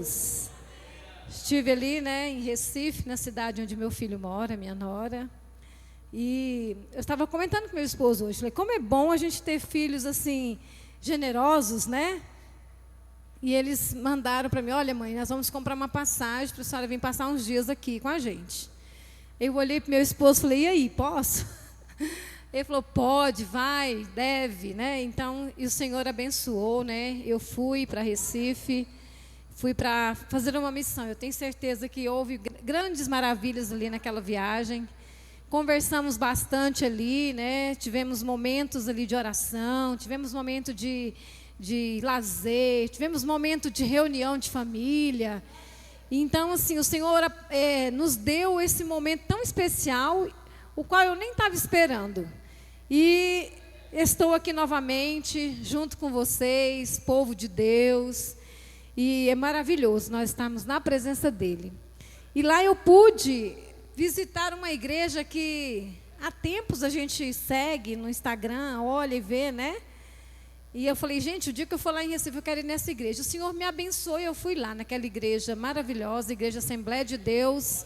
Estive ali, em Recife, na cidade onde meu filho mora, minha nora. E eu estava comentando com meu esposo hoje, falei, como é bom a gente ter filhos assim, generosos, né? E eles mandaram para mim, olha mãe, nós vamos comprar uma passagem para a senhora vir passar uns dias aqui com a gente. Eu olhei para meu esposo e falei, e aí, posso? Ele falou, pode, vai, deve, né? Então, e o Senhor abençoou, né? Eu fui para Recife, fui para fazer uma missão. Eu tenho certeza que houve grandes maravilhas ali naquela viagem. Conversamos bastante ali, né? Tivemos momentos ali de oração, tivemos momento de lazer, tivemos momento de reunião de família. Então, assim, o Senhor nos deu esse momento tão especial, o qual eu nem estava esperando. E estou aqui novamente, junto com vocês, povo de Deus. E é maravilhoso, nós estamos na presença dEle. E lá eu pude visitar uma igreja que há tempos a gente segue no Instagram, olha e vê, né? E eu falei, gente, o dia que eu for lá em Recife, eu quero ir nessa igreja. O Senhor me abençoou e eu fui lá naquela igreja maravilhosa, Igreja Assembleia de Deus,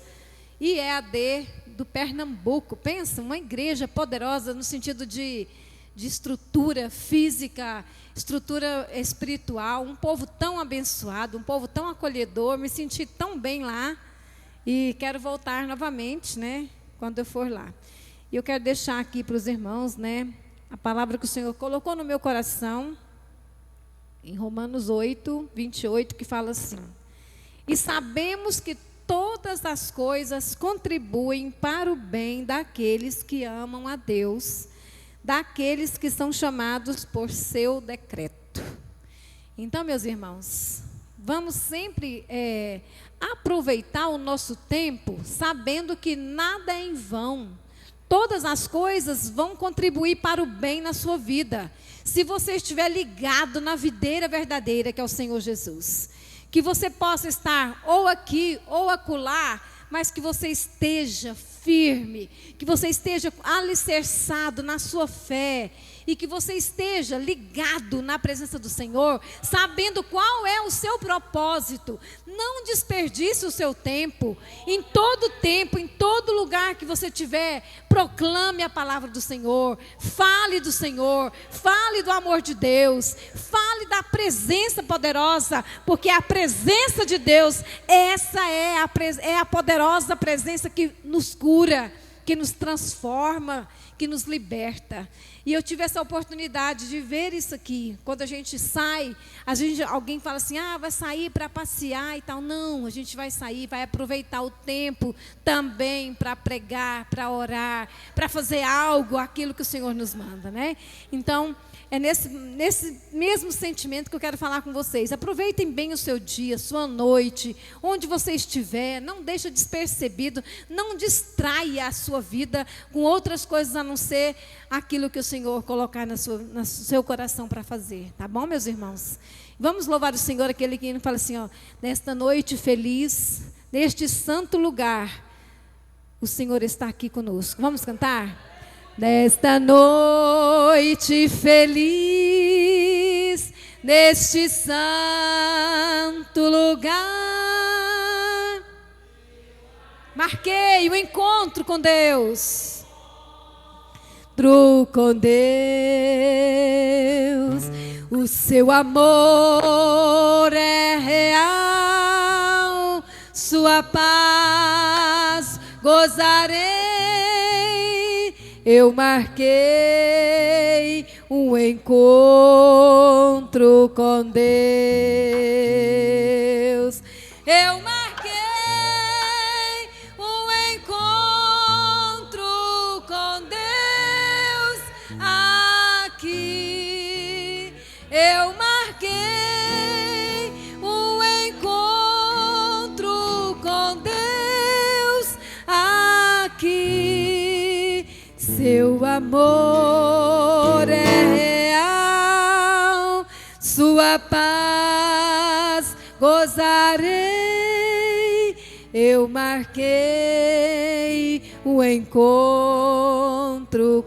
IEAD do Pernambuco. Pensa, uma igreja poderosa no sentido de estrutura física, estrutura espiritual, um povo tão abençoado, um povo tão acolhedor, me senti tão bem lá e quero voltar novamente, né, quando eu for lá. E eu quero deixar aqui para os irmãos, né, a palavra que o Senhor colocou no meu coração, em Romanos 8, 28, que fala assim, e sabemos que todas as coisas contribuem para o bem daqueles que amam a Deus, daqueles que são chamados por seu decreto. Então, meus irmãos, vamos sempre aproveitar o nosso tempo, sabendo que nada é em vão. Todas as coisas vão contribuir para o bem na sua vida, se você estiver ligado na videira verdadeira, que é o Senhor Jesus. Que você possa estar ou aqui ou acolá, mas que você esteja firme, que você esteja alicerçado na sua fé e que você esteja ligado na presença do Senhor, sabendo qual é o seu propósito. Não desperdice o seu tempo, em todo lugar que você estiver, proclame a palavra do Senhor, fale do amor de Deus, fale da presença poderosa, porque a presença de Deus, essa é a poderosa presença que nos cura, que nos transforma, que nos liberta. E eu tive essa oportunidade de ver isso aqui. Quando a gente sai, alguém fala assim, vai sair para passear e tal. Não, a gente vai sair, vai aproveitar o tempo também para pregar, para orar, para fazer aquilo que o Senhor nos manda, né? Então, é nesse mesmo sentimento que eu quero falar com vocês. Aproveitem bem o seu dia, sua noite, onde você estiver. Não deixe despercebido, não distraia a sua vida com outras coisas a não ser aquilo que o Senhor colocar no seu coração para fazer. Tá bom, meus irmãos? Vamos louvar o Senhor, aquele que fala assim, nesta noite feliz, neste santo lugar, o Senhor está aqui conosco. Vamos cantar? Nesta noite feliz, neste santo lugar, marquei o encontro com Deus. Com Deus, o seu amor é real, sua paz gozarei. Eu marquei um encontro com Deus. Eu marquei um encontro com Deus aqui. Eu marquei um encontro com Deus aqui. Seu amor é real, sua paz gozarei. Eu marquei um encontro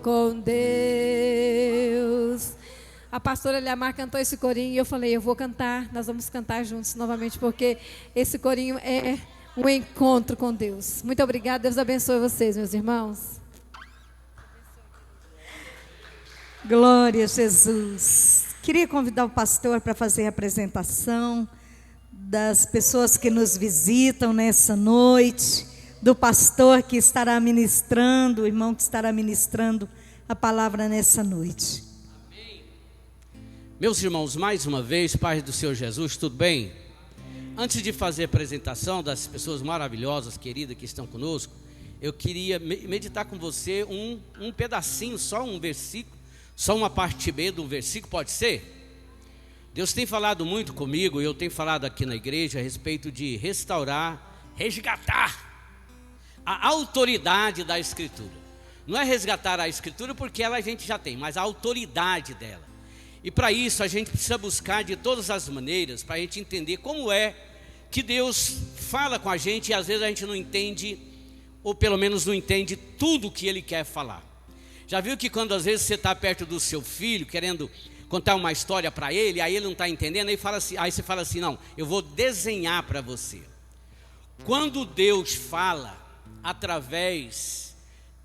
com Deus. a pastora Eliamar cantou esse corinho e eu falei, eu vou cantar, nós vamos cantar juntos novamente, porque esse corinho é um encontro com Deus. Muito obrigada, Deus abençoe vocês, meus irmãos. Glória a Jesus. Queria convidar o pastor para fazer a apresentação das pessoas que nos visitam nessa noite, do pastor que estará ministrando, o irmão que estará ministrando a palavra nessa noite. Amém. Meus irmãos, mais uma vez, paz do Senhor Jesus, tudo bem? Antes de fazer a apresentação das pessoas maravilhosas, queridas que estão conosco, eu queria meditar com você um pedacinho, só um versículo, só uma parte B de um versículo, pode ser? Deus tem falado muito comigo, e eu tenho falado aqui na igreja a respeito de restaurar, resgatar a autoridade da Escritura. Não é resgatar a Escritura porque ela a gente já tem, mas a autoridade dela. E para isso a gente precisa buscar de todas as maneiras, para a gente entender como é que Deus fala com a gente, e às vezes a gente não entende, ou pelo menos não entende tudo o que Ele quer falar. Já viu que quando às vezes você está perto do seu filho, querendo contar uma história para ele, aí ele não está entendendo, aí você fala assim, não, eu vou desenhar para você. Quando Deus fala através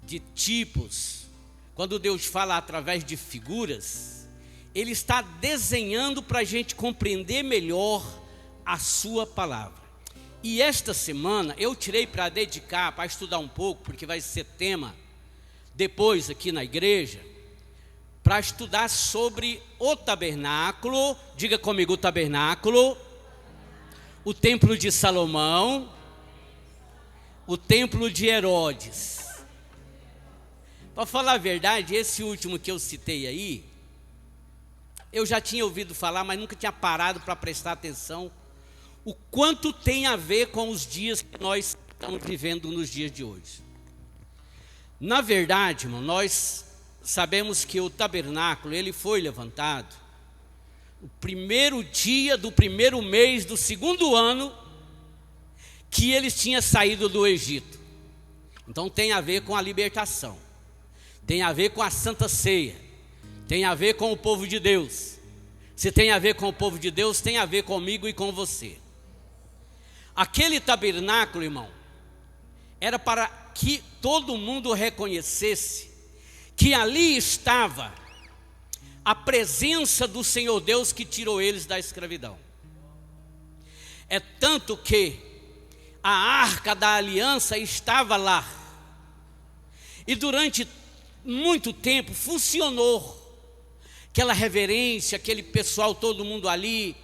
de tipos, quando Deus fala através de figuras, Ele está desenhando para a gente compreender melhor a sua palavra. E esta semana eu tirei para dedicar, para estudar um pouco, porque vai ser tema depois aqui na igreja, para estudar sobre o tabernáculo, diga comigo, o tabernáculo, o templo de Salomão, o templo de Herodes. Para falar a verdade, esse último que eu citei aí, eu já tinha ouvido falar, mas nunca tinha parado para prestar atenção o quanto tem a ver com os dias que nós estamos vivendo nos dias de hoje. Na verdade, irmão, nós sabemos que o tabernáculo, ele foi levantado no primeiro dia do primeiro mês do segundo ano que eles tinham saído do Egito. Então tem a ver com a libertação, tem a ver com a Santa Ceia, tem a ver com o povo de Deus. Se tem a ver com o povo de Deus, tem a ver comigo e com você. Aquele tabernáculo, irmão, era para que todo mundo reconhecesse que ali estava a presença do Senhor Deus que tirou eles da escravidão. É tanto que a arca da aliança estava lá, e durante muito tempo funcionou aquela reverência, aquele pessoal, todo mundo ali,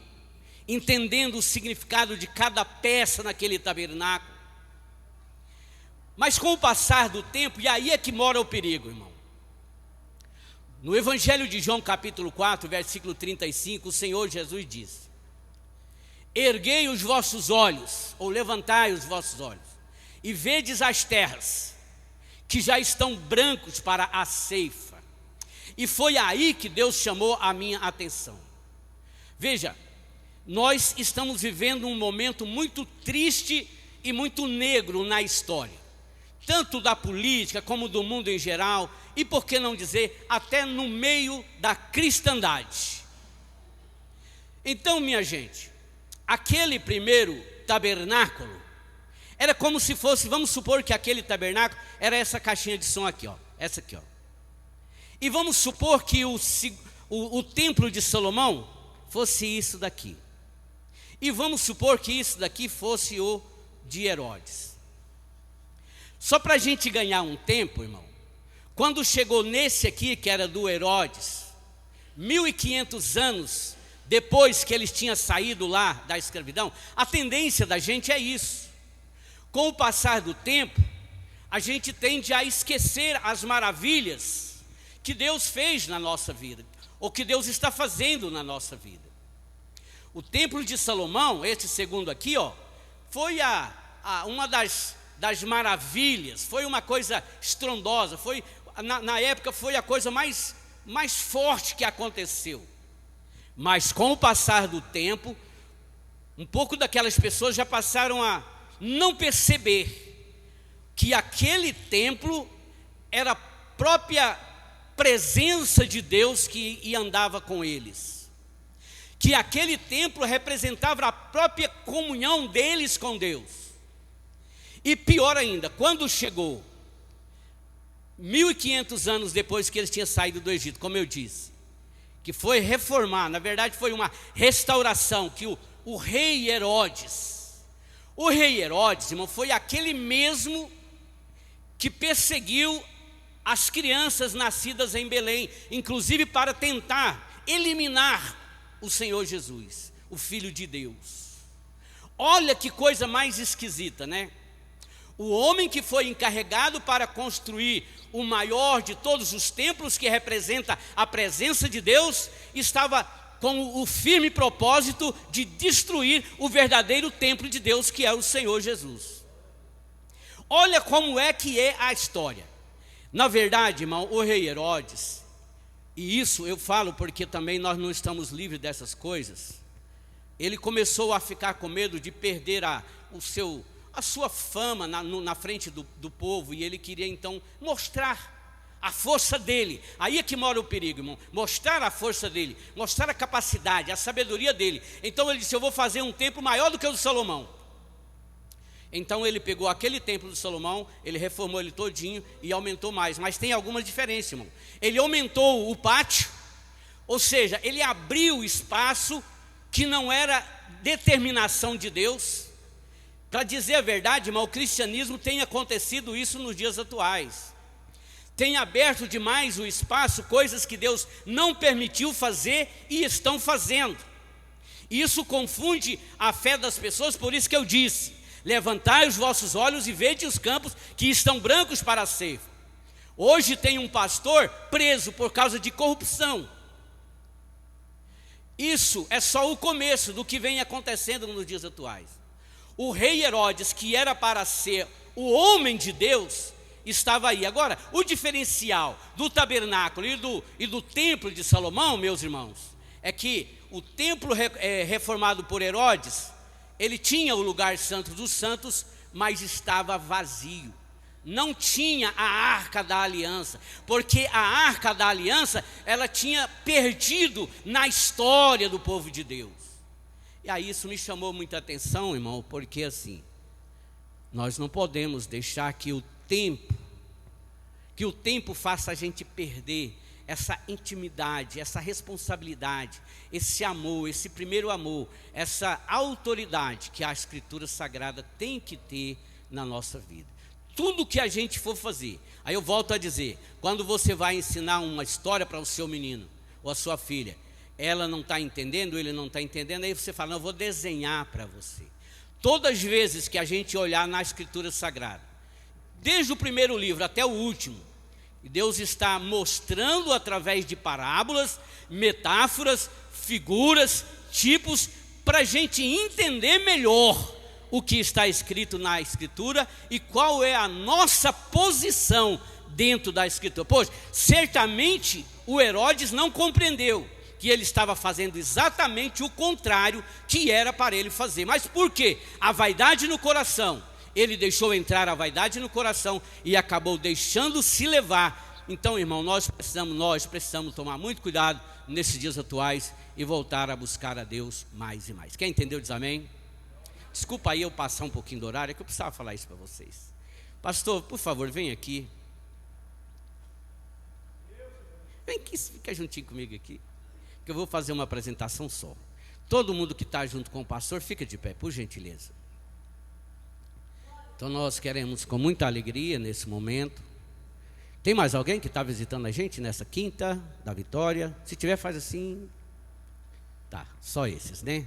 entendendo o significado de cada peça naquele tabernáculo. Mas com o passar do tempo, e aí é que mora o perigo, irmão. No Evangelho de João, capítulo 4, versículo 35, o Senhor Jesus diz: erguei os vossos olhos, ou levantai os vossos olhos, e vedes as terras, que já estão brancos para a ceifa. E foi aí que Deus chamou a minha atenção. Veja, nós estamos vivendo um momento muito triste e muito negro na história, tanto da política como do mundo em geral, e por que não dizer, até no meio da cristandade. Então, minha gente, aquele primeiro tabernáculo era como se fosse, vamos supor que aquele tabernáculo era essa caixinha de som aqui, ó, essa aqui, ó. E vamos supor que o templo de Salomão fosse isso daqui. E vamos supor que isso daqui fosse o de Herodes. Só para a gente ganhar um tempo, irmão, quando chegou nesse aqui, que era do Herodes, 1500 anos depois que eles tinham saído lá da escravidão, a tendência da gente é isso. Com o passar do tempo, a gente tende a esquecer as maravilhas que Deus fez na nossa vida, ou que Deus está fazendo na nossa vida. O templo de Salomão, esse segundo aqui, ó, foi uma das maravilhas, foi uma coisa estrondosa, foi, na época foi a coisa mais forte que aconteceu. Mas com o passar do tempo, um pouco daquelas pessoas já passaram a não perceber que aquele templo era a própria presença de Deus que andava com eles. Que aquele templo representava a própria comunhão deles com Deus. E pior ainda, quando chegou 1500 anos depois que eles tinham saído do Egito, como eu disse, que foi reformar, na verdade foi uma restauração, que o rei Herodes, irmão, foi aquele mesmo que perseguiu as crianças nascidas em Belém, inclusive para tentar eliminar o Senhor Jesus, o Filho de Deus. Olha que coisa mais esquisita, né? O homem que foi encarregado para construir o maior de todos os templos, que representa a presença de Deus, estava com o firme propósito de destruir o verdadeiro templo de Deus, que é o Senhor Jesus. Olha como é que é a história. Na verdade, irmão, o rei Herodes, e isso eu falo porque também nós não estamos livres dessas coisas, ele começou a ficar com medo de perder a sua fama na frente do povo, e ele queria então mostrar a força dele. Aí é que mora o perigo, irmão, mostrar a força dele, mostrar a capacidade, a sabedoria dele. Então ele disse: eu vou fazer um templo maior do que o de Salomão. Então ele pegou aquele templo de Salomão, ele reformou ele todinho e aumentou mais. Mas tem algumas diferenças, irmão. Ele aumentou o pátio, ou seja, ele abriu espaço que não era determinação de Deus. Para dizer a verdade, irmão, o cristianismo tem acontecido isso nos dias atuais. Tem aberto demais o espaço, coisas que Deus não permitiu fazer e estão fazendo. Isso confunde a fé das pessoas, por isso que eu disse: levantai os vossos olhos e vede os campos que estão brancos para a ceifa. Hoje tem um pastor preso por causa de corrupção. Isso é só o começo do que vem acontecendo nos dias atuais. O rei Herodes, que era para ser o homem de Deus, estava aí. Agora, o diferencial do tabernáculo e do templo de Salomão, meus irmãos, é que o templo reformado por Herodes, ele tinha o lugar santo dos santos, mas estava vazio. Não tinha a arca da aliança, porque a arca da aliança, ela tinha perdido na história do povo de Deus. E aí isso me chamou muita atenção, irmão, porque assim, nós não podemos deixar que o tempo faça a gente perder essa intimidade, essa responsabilidade, esse amor, esse primeiro amor, essa autoridade que a Escritura Sagrada tem que ter na nossa vida. Tudo que a gente for fazer, aí eu volto a dizer, quando você vai ensinar uma história para o seu menino ou a sua filha, ela não está entendendo, ele não está entendendo, aí você fala: não, eu vou desenhar para você. Todas as vezes que a gente olhar na Escritura Sagrada, desde o primeiro livro até o último, Deus está mostrando através de parábolas, metáforas, figuras, tipos, para a gente entender melhor o que está escrito na Escritura e qual é a nossa posição dentro da Escritura. Pois, certamente o Herodes não compreendeu que ele estava fazendo exatamente o contrário que era para ele fazer. Mas por quê? A vaidade no coração. Ele deixou entrar a vaidade no coração e acabou deixando se levar. Então, irmão, nós precisamos tomar muito cuidado nesses dias atuais e voltar a buscar a Deus mais e mais. Quem entendeu diz amém? Desculpa aí eu passar um pouquinho do horário, é que eu precisava falar isso para vocês. Pastor, por favor, vem aqui. Vem aqui, fica juntinho comigo aqui, que eu vou fazer uma apresentação só. Todo mundo que está junto com o pastor, fica de pé, por gentileza. Então nós queremos com muita alegria nesse momento. Tem mais alguém que está visitando a gente nessa quinta da Vitória? Se tiver, faz assim. Tá, só esses, né?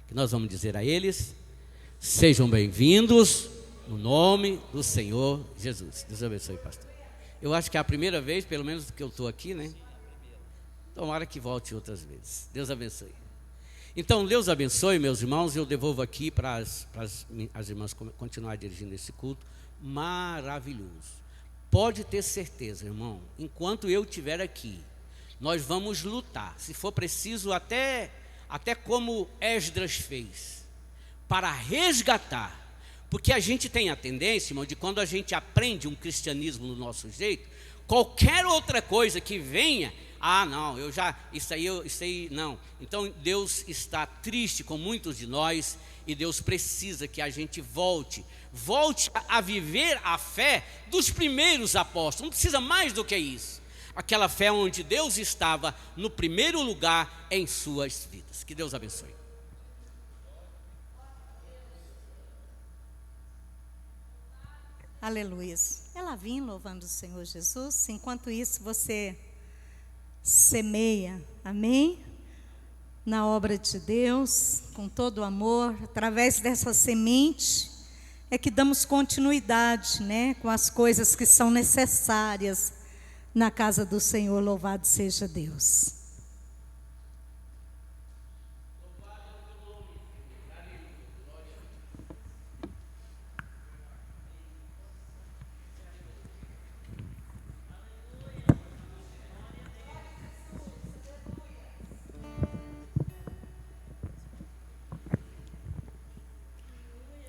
Que nós vamos dizer a eles: sejam bem-vindos no nome do Senhor Jesus. Deus abençoe, pastor. Eu acho que é a primeira vez, pelo menos, que eu estou aqui, né? Tomara que volte outras vezes. Deus abençoe. Então, Deus abençoe, meus irmãos. Eu devolvo aqui para as irmãs continuar dirigindo esse culto maravilhoso. Pode ter certeza, irmão, enquanto eu estiver aqui, nós vamos lutar, se for preciso, até como Esdras fez, para resgatar. Porque a gente tem a tendência, irmão, de quando a gente aprende um cristianismo do nosso jeito, Qualquer outra coisa que venha, não, isso aí, não. Então Deus está triste com muitos de nós, e Deus precisa que a gente volte a viver a fé dos primeiros apóstolos. Não precisa mais do que isso. Aquela fé onde Deus estava no primeiro lugar em suas vidas. Que Deus abençoe. Aleluia. Ela vinha louvando o Senhor Jesus. Enquanto isso, você semeia, amém? Na obra de Deus, com todo o amor. Através dessa semente é que damos continuidade, né, com as coisas que são necessárias na casa do Senhor. Louvado seja Deus.